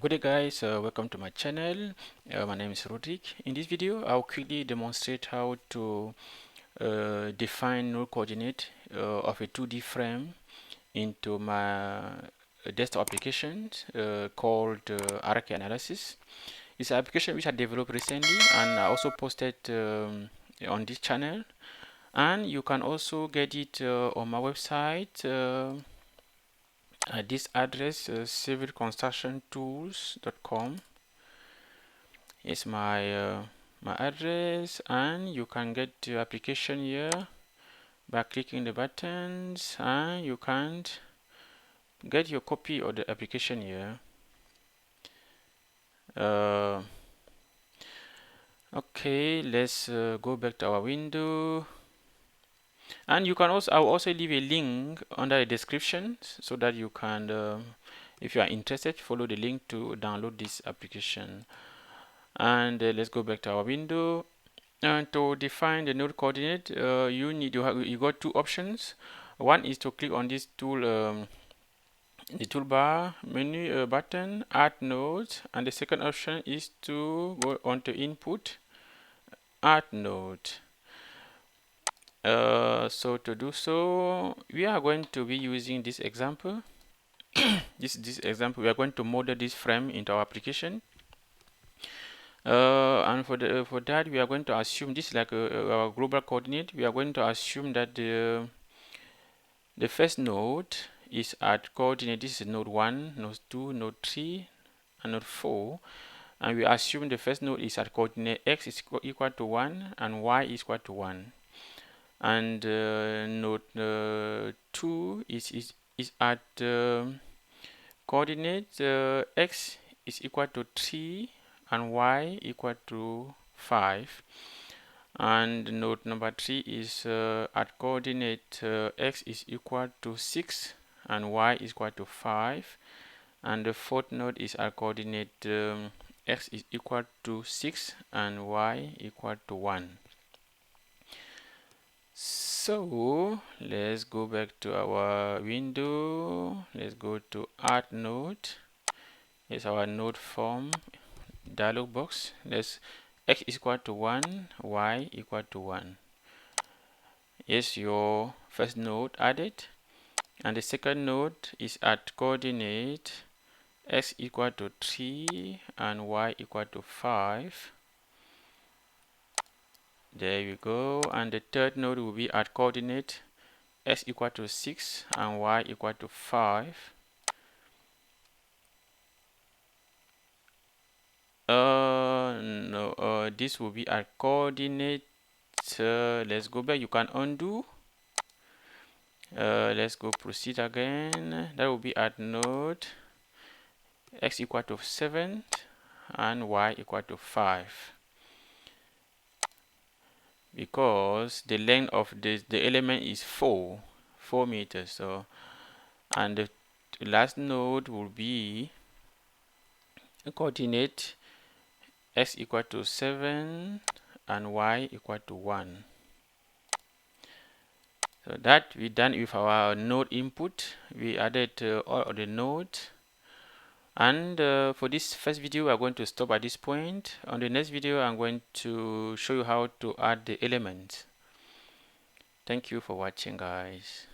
Good day guys, welcome to my channel. My name is Rodrick. In this video I'll quickly demonstrate how to define node coordinate of a 2D frame into my desktop application called RKANALYSIS. It's an application which I developed recently and I also posted on this channel, and you can also get it on my website at this address, civilconstructiontools.com is my address, and you can get the application here by clicking the buttons, and you can get your copy of the application here. Okay, let's go back to our window, and you can also, I will also leave a link under the description so that you can if you are interested, follow the link to download this application. And let's go back to our window, and to define the node coordinate you got two options. One is to click on this tool, the toolbar menu button, add node, and the second option is to go onto input, add node. So to do so, we are going to be using this example. this example, we are going to model this frame into our application. And for that, we are going to assume this is like our global coordinate. We are going to assume that the first node is at coordinate. This is node 1, node 2, node 3, and node 4. And we assume the first node is at coordinate x is equal to 1 and y is equal to 1. And node 2 is at coordinate x is equal to 3 and y equal to 5. And node number 3 is at coordinate x is equal to 6 and y is equal to 5. And the fourth node is at coordinate x is equal to 6 and y equal to 1. So let's go back to our window. Let's go to add node. Here's our node form dialog box. Let's x is equal to 1, y equal to 1. Yes, your first node added, and the second node is at coordinate x equal to 3 and y equal to 5. There we go. And the third node will be at coordinate x equal to 6 and y equal to 5. This will be at coordinate. Let's go back. You can undo. Let's go proceed again. That will be at node x equal to 7 and y equal to 5, because the length of the element is 4 meters. So, and the last node will be a coordinate x equal to 7 and y equal to 1. So that we done with our node input. We added all of the nodes. And for this first video, we are going to stop at this point. On the next video, I'm going to show you how to add the elements. Thank you for watching, guys.